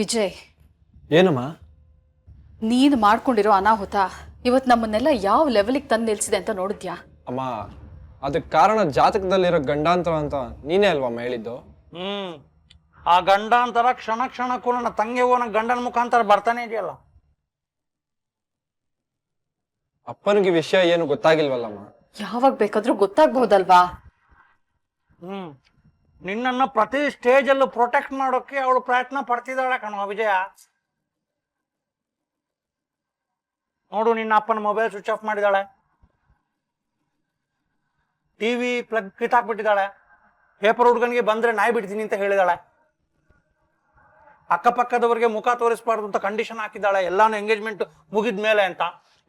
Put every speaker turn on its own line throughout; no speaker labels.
ವಿಜಯ್,
ಏನಮ್ಮ?
ನೀನು ಮಾಡ್ಕೊಂಡಿರೋ ಅನಾಹುತ ಇವತ್ತು ನಮ್ಮನ್ನೆಲ್ಲ ಯಾವ ಲೆವೆಲಿಗೆ ತಂದು ನಿಲ್ಸಿದೆ ಅಂತ ನೋಡಿದ್ಯಾ?
ಅಮ್ಮ, ಅದಕ್ಕೆ ಕಾರಣ ಜಾತಕದಲ್ಲಿರೋ ಗಂಡಾಂತರ ಅಂತ ನೀನೇ ಅಲ್ವಮ್ಮ ಹೇಳಿದ್ದು?
ಆ ಗಂಡಾಂತರ ಕ್ಷಣ ಕ್ಷಣಕ್ಕೂ ನನ್ನ ತಂಗಿಗೂ ನನ್ನ ಗಂಡನ ಮುಖಾಂತರ ಬರ್ತಾನೆ ಇದೆಯಲ್ಲ.
ಅಪ್ಪನಿಗೆ ವಿಷಯ ಏನು ಗೊತ್ತಾಗಿಲ್ವಲ್ಲಮ್ಮ?
ಯಾವಾಗ ಬೇಕಾದ್ರೂ ಗೊತ್ತಾಗ್ಬಹುದಲ್ವಾ?
ನಿನ್ನನ್ನು ಪ್ರತಿ ಸ್ಟೇಜಲ್ಲೂ ಪ್ರೊಟೆಕ್ಟ್ ಮಾಡೋಕೆ ಅವಳು ಪ್ರಯತ್ನ ಪಡ್ತಿದ್ದಾಳೆ ಕಣೋ ವಿಜಯ. ನೋಡು, ನಿನ್ನ ಅಪ್ಪನ ಮೊಬೈಲ್ ಸ್ವಿಚ್ ಆಫ್ ಮಾಡಿದಾಳೆ, ಟಿವಿ ಪ್ಲಗ್ ಕಿತ್ತಾಕ್ಬಿಟ್ಟಿದ್ದಾಳೆ, ಪೇಪರ್ ಹುಡುಗನಿಗೆ ಬಂದ್ರೆ ನಾಯಿ ಬಿಡ್ತೀನಿ ಅಂತ ಹೇಳಿದಾಳೆ, ಅಕ್ಕಪಕ್ಕದವರಿಗೆ ಮುಖ ತೋರಿಸಬಾರ್ದು ಅಂತ ಕಂಡೀಷನ್ ಹಾಕಿದ್ದಾಳೆ, ಎಲ್ಲಾನು ಎಂಗೇಜ್ಮೆಂಟ್ ಮುಗಿದ ಮೇಲೆ ಅಂತ.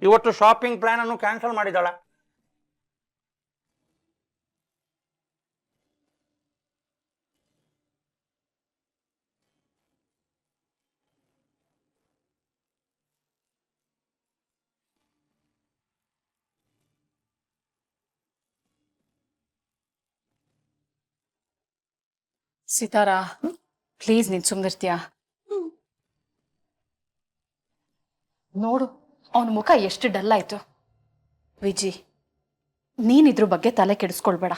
ಇವತ್ತು ಶಾಪಿಂಗ್ ಪ್ಲಾನ್ ಅನ್ನು ಕ್ಯಾನ್ಸಲ್ ಮಾಡಿದಾಳೆ.
ಸಿತಾರಾ, ಪ್ಲೀಸ್ ನೀನ್ ಸುಮ್ನಿರ್ತೀಯಾ? ನೋಡು, ಅವನ ಮುಖ ಎಷ್ಟು ಡಲ್ ಆಯ್ತು. ವಿಜಿ, ನೀನ್ ಇದ್ರ ಬಗ್ಗೆ ತಲೆ ಕೆಡಿಸ್ಕೊಳ್ಬೇಡ.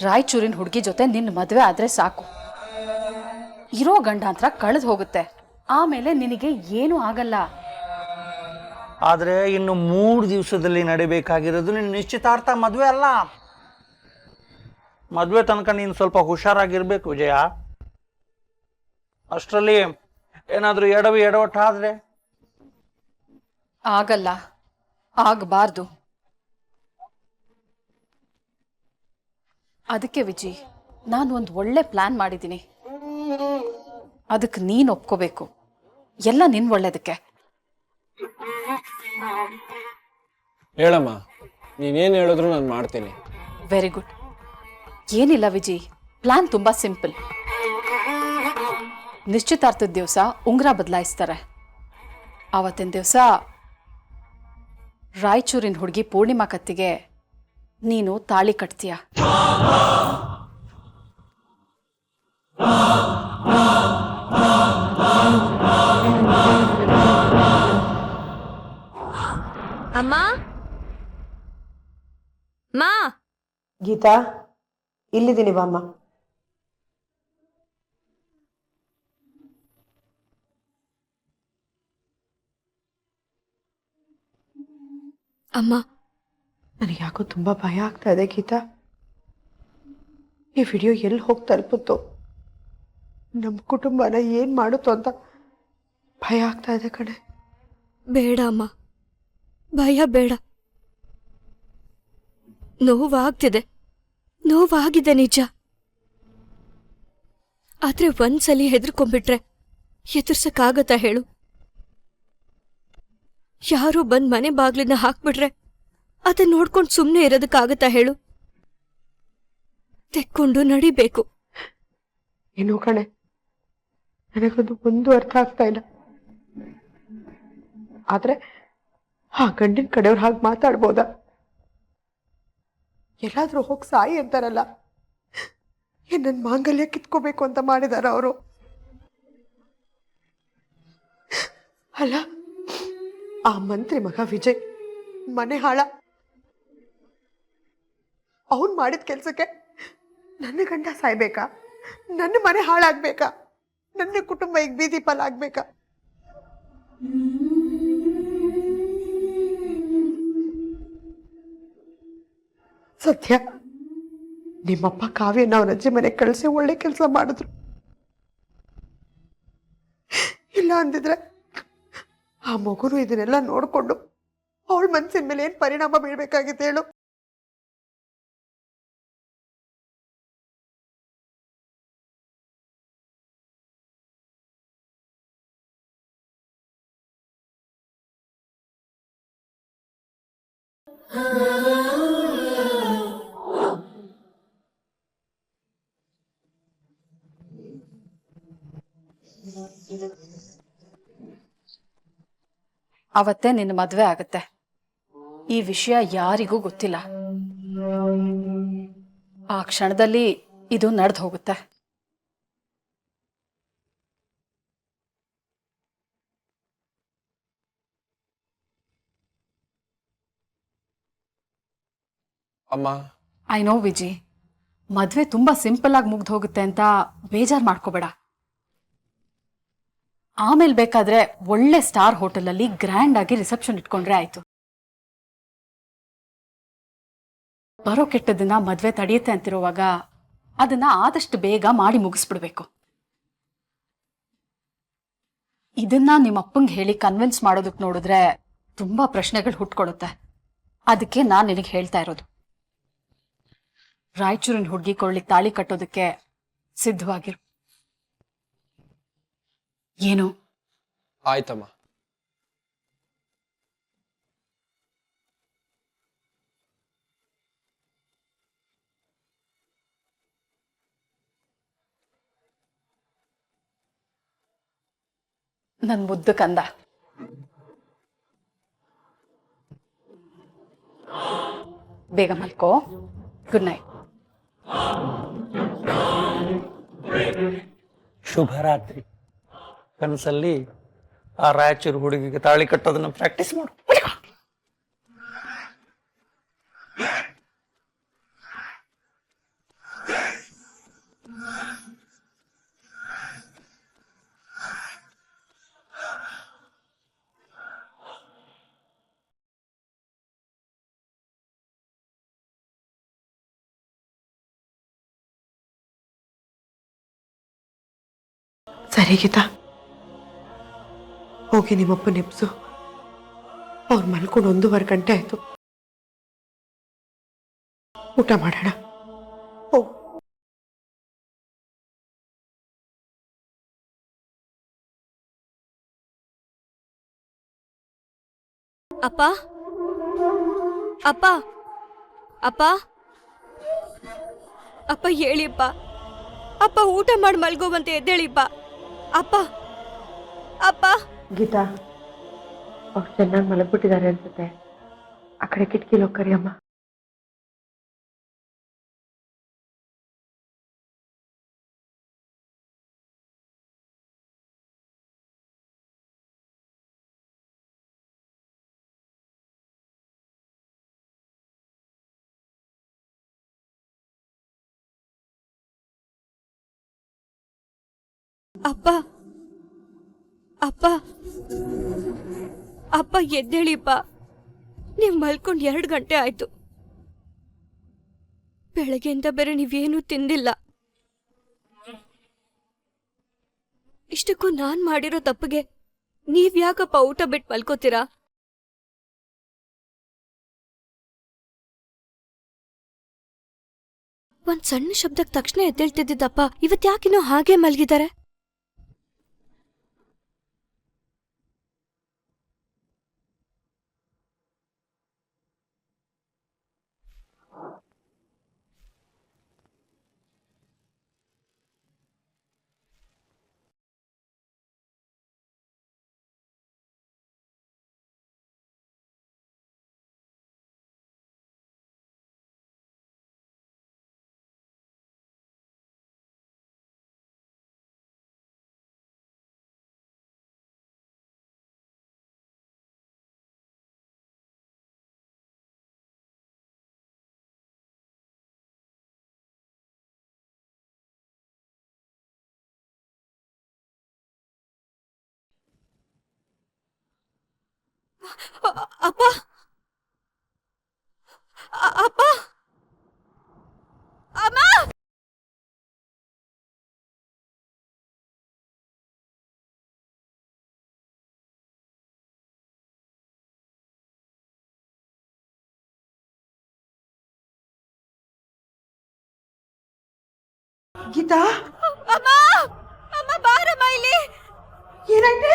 ರಾಯಚೂರಿನ ಹುಡುಗಿ ಜೊತೆ ನಿನ್ನ ಮದುವೆ ಆದ್ರೆ ಸಾಕು. ಇರೋ ಗಂಡಾಂತರ ಕಳೆದು ಹೋಗುತ್ತೆ, ಆಮೇಲೆ ನಿನಗೆ ಏನೂ ಆಗಲ್ಲ.
ಆದ್ರೆ ಇನ್ನು 3 ದಿವಸದಲ್ಲಿ ನಡಿಬೇಕಾಗಿರೋದು ನಿನ್ನ ನಿಶ್ಚಿತಾರ್ಥ, ಮದುವೆ ಅಲ್ಲ. ಮದುವೆ ತನಕ ನೀನು ಸ್ವಲ್ಪ ಹುಷಾರಾಗಿರ್ಬೇಕು ವಿಜಯ. ಅಷ್ಟರಲ್ಲಿ ಏನಾದ್ರೂ ಎಡವಟ್ಟಾದ್ರೆ?
ಆಗಲ್ಲ, ಆಗಬಾರ್ದು. ಅದಕ್ಕೆ ವಿಜಿ, ನಾನು ಒಂದು ಒಳ್ಳೆ ಪ್ಲಾನ್ ಮಾಡಿದ್ದೀನಿ. ಅದಕ್ಕೆ ನೀನು ಒಪ್ಕೋಬೇಕು. ಎಲ್ಲ ನಿನ್ ಒಳ್ಳೇದಕ್ಕೆ.
ಹೇಳಮ್ಮ, ನೀನೇನು ಹೇಳಿದ್ರು ನಾನು ಮಾಡ್ತೀನಿ.
Very good. ಏನಿಲ್ಲ ವಿಜಿ, ಪ್ಲಾನ್ ತುಂಬಾ ಸಿಂಪಲ್. ನಿಶ್ಚಿತಾರ್ಥದ ದಿವಸ ಉಂಗುರ ಬದಲಾಯಿಸ್ತಾರೆ. ಆವತ್ತಿನ ದಿವಸ ರಾಯಚೂರಿನ ಹುಡುಗಿ ಪೂರ್ಣಿಮಾ ಕತ್ತಿಗೆ ನೀನು ತಾಳಿ ಕಟ್ತೀಯ.
ಅಮ್ಮ, ಮಾ.
ಗೀತಾ, ಇಲ್ಲಿದ್ದೀನಿ ಬಾಮ್ಮ.
ಅಮ್ಮ,
ನನಗೆ ಯಾಕೋ ತುಂಬಾ ಭಯ ಆಗ್ತಾ ಇದೆ ಗೀತಾ. ಈ ವಿಡಿಯೋ ಎಲ್ಲಿ ಹೋಗಿ ತಲುಪುತ್ತೋ, ನಮ್ಮ ಕುಟುಂಬನ ಏನ್ ಮಾಡುತ್ತೋ ಅಂತ ಭಯ ಆಗ್ತಾ ಇದೆ ಕಣೆ.
ಬೇಡ ಅಮ್ಮ, ಭಯ ಬೇಡ. ನೋವಾಗ್ತಿದೆ, ನೋವಾಗಿದೆ ನಿಜ. ಆದ್ರೆ ಒಂದ್ಸಲಿ ಹೆದರ್ಕೊಂಡ್ಬಿಟ್ರೆ ಎದುರ್ಸಕ್ಕಾಗತ್ತಾ ಹೇಳು? ಯಾರೋ ಬಂದ್ ಮನೆ ಬಾಗ್ಲನ್ನ ಹಾಕ್ಬಿಟ್ರೆ ಅದನ್ನ ನೋಡ್ಕೊಂಡು ಸುಮ್ಮನೆ ಇರೋದಕ್ಕಾಗತ್ತಾ ಹೇಳು? ತೆಕ್ಕೊಂಡು ನಡಿಬೇಕು.
ಏನೋ ಕಣೆ, ನನಗದು ಒಂದು ಅರ್ಥ ಆಗ್ತಾ ಇಲ್ಲ. ಆದ್ರೆ ಆ ಗಂಡಿನ ಕಡೆಯವ್ರು ಹಾಗೆ ಮಾತಾಡ್ಬೋದಾ? ಎಲ್ಲಾದ್ರೂ ಹೋಗಿ ಸಾಯಿ ಅಂತಾರಲ್ಲ, ನನ್ನ ಮಾಂಗಲ್ಯ ಕಿತ್ಕೋಬೇಕು ಅಂತ ಮಾಡಿದಾರ ಅವರು. ಅಲ್ಲ, ಆ ಮಂತ್ರಿ ಮಗ ವಿಜಯ್ ಮನೆ ಹಾಳ. ಅವನ್ ಮಾಡಿದ ಕೆಲ್ಸಕ್ಕೆ ನನ್ನ ಗಂಡ ಸಾಯ್ಬೇಕಾ? ನನ್ನ ಮನೆ ಹಾಳಾಗ್ಬೇಕಾ? ನನ್ನ ಕುಟುಂಬ ಈಗ ಬೀದಿ ಪಾಲಾಗ್ಬೇಕಾ? ಸತ್ಯ, ನಿಮ್ಮಪ್ಪ ಕಾವ್ಯನ ಅವ್ರ ಅಜ್ಜಿ ಮನೆಗೆ ಕಳಿಸಿ ಒಳ್ಳೆ ಕೆಲಸ ಮಾಡಿದ್ರು. ಇಲ್ಲ ಅಂದಿದ್ರೆ ಆ ಮಗುನು ಇದನ್ನೆಲ್ಲ ನೋಡ್ಕೊಂಡು ಅವಳ ಮನಸ್ಸಿನ ಮೇಲೆ ಏನ್ ಪರಿಣಾಮ ಬೀಳ್ಬೇಕಾಗಿತ್ತು ಹೇಳು?
ಅವತ್ತೇ ನಿನ್ನ ಮದುವೆ ಆಗತ್ತೆ. ಈ ವಿಷಯ ಯಾರಿಗೂ ಗೊತ್ತಿಲ್ಲ. ಆ ಕ್ಷಣದಲ್ಲಿ ಇದು ನಡೆದು ಹೋಗುತ್ತೆ.
ಅಮ್ಮ.
ಐ ನೋ ವಿಜಿ, ಮದ್ವೆ ತುಂಬಾ ಸಿಂಪಲ್ ಆಗಿ ಮುಗ್ದು ಹೋಗುತ್ತೆ ಅಂತ ಬೇಜಾರ್ ಮಾಡ್ಕೋಬೇಡ. ಆಮೇಲೆ ಬೇಕಾದ್ರೆ ಒಳ್ಳೆ ಸ್ಟಾರ್ ಹೋಟೆಲ್ ಅಲ್ಲಿ ಗ್ರ್ಯಾಂಡ್ ಆಗಿ ರಿಸೆಪ್ಷನ್ ಇಟ್ಕೊಂಡ್ರೆ ಆಯ್ತು. ಬರೋ ಕೆಟ್ಟದನ್ನ ಮದ್ವೆ ತಡೆಯುತ್ತೆ ಅಂತಿರುವಾಗ ಅದನ್ನ ಆದಷ್ಟು ಬೇಗ ಮಾಡಿ ಮುಗಿಸ್ಬಿಡ್ಬೇಕು. ಇದನ್ನ ನಿಮ್ಮ ಅಪ್ಪಂಗೆ ಹೇಳಿ ಕನ್ವಿನ್ಸ್ ಮಾಡೋದಕ್ಕೆ ನೋಡಿದ್ರೆ ತುಂಬಾ ಪ್ರಶ್ನೆಗಳು ಹುಟ್ಕೊಡುತ್ತೆ. ಅದಕ್ಕೆ ನಾನ್ ನಿನಗೆ ಹೇಳ್ತಾ ಇರೋದು, ರಾಯಚೂರಿನ ಹುಡುಗಿ ಕೊಳ್ಳಿಗೆ ತಾಳಿ ಕಟ್ಟೋದಕ್ಕೆ ಸಿದ್ಧವಾಗಿರು. ಏನು?
ಆಯ್ತಮ್ಮ.
ನನ್ ಮುದ್ದು ಕಂದ, ಬೇಗ ಮಲ್ಕೋ. Good night.
ಶುಭರಾತ್ರಿ. ಕನಸಲ್ಲಿ ಆ ರಾಯಚೂರು ಹುಡುಗಿಗೆ ತಾಳಿ ಕಟ್ಟೋದನ್ನ ಪ್ರಾಕ್ಟೀಸ್ ಮಾಡು.
ಸರಿ ಗೀತಾ, ಹೋಗಿ ನಿಮ್ಮಪ್ಪ ನೆಪ್ಸು. ಅವ್ರು ಮಲ್ಕೊಂಡು 1:15 ಗಂಟೆ ಆಯ್ತು. ಊಟ ಮಾಡೋಣ. ಹೋಗು.
ಅಪ್ಪ ಅಪ್ಪ ಅಪ್ಪ ಅಪ್ಪ ಹೇಳಿಪ್ಪ. ಅಪ್ಪ ಊಟ ಮಾಡಿ ಮಲ್ಗೋವಂತೆ ಎದ್ದೇಳಿಪ್ಪ. ಅಪ್ಪ ಅಪ್ಪ.
ಗೀತಾ, ಅವ್ರು ಚೆನ್ನಾಗಿ ಮಲಗ್ಬಿಟ್ಟಿದ್ದಾರೆ ಅನ್ಸುತ್ತೆ. ಆ ಕಡೆ ಕಿಟಕಿಲಿ ಹೋಗಿ ಕರಿಯಮ್ಮ.
ಅಪ್ಪ ಅಪ್ಪ ಅಪ್ಪ ಎದ್ದೇಳಿಪ್ಪ. ನೀವು ಮಲ್ಕೊಂಡು 2 ಗಂಟೆ ಆಯ್ತು. ಬೆಳಗ್ಗೆಯಿಂದ ಬೇರೆ ನೀವೇನೂ ತಿಂದಿಲ್ಲ. ಇಷ್ಟಕ್ಕೂ ನಾನ್ ಮಾಡಿರೋ ತಪ್ಪಿಗೆ ನೀವ್ಯಾಕಪ್ಪ ಊಟ ಬಿಟ್ಟು ಮಲ್ಕೋತೀರಾ? ಒಂದ್ ಸಣ್ಣ ಶಬ್ದಕ್ಕೆ ತಕ್ಷಣ ಎದ್ದೇಳ್ತಿದ್ದಪ್ಪ ಇವತ್ತ್ಯಾಕಿನ್ನೂ ಹಾಗೆ ಮಲ್ಗಿದ್ದಾರೆ? ಅಪ್ಪ ಅಪ್ಪ ಅಮ್ಮ.
ಗೀತಾ,
ಅಮ್ಮ ಅಮ್ಮ ಬಾರಮ್ಮ ಇಲ್ಲಿ.
ಏನಾಯ್ತೆ?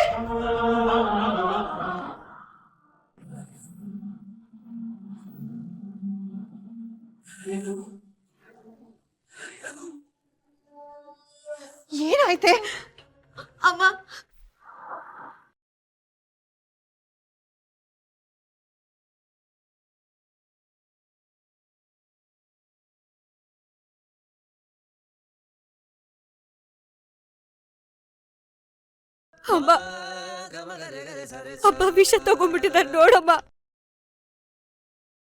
ಏನಾಯ್ತೆ?
ಅಮ್ಮ ಅಮ್ಮ ಅಪ್ಪ ವಿಷ ತಗೊಂಡ್ಬಿಟ್ಟಿದ್ದಾರೆ ನೋಡಮ್ಮ.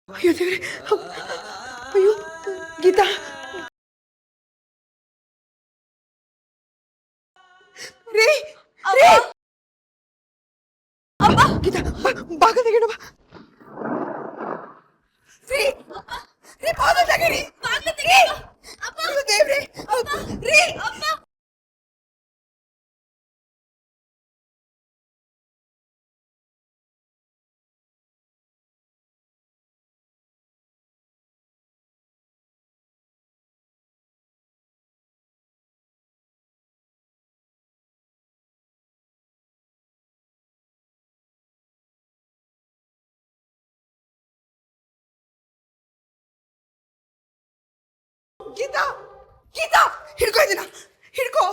ಅಯ್ಯೋ ದೇವ್ರೆ, ಗೀತಾ ರೀ ರೀ ಗೀತಾ ಬಾಗಿಲು ತೆಗೆಡು ಬಾ ರೀ ರೀ ಬಾಗಿಲು ತೆಗೀರಿ ದೇವ್ರೆ ರೀ ಗೀತಾ ಗೀತಾ ಹಿಡ್ಕೋ ಇದನ್ನ ಹಿಡ್ಕೋ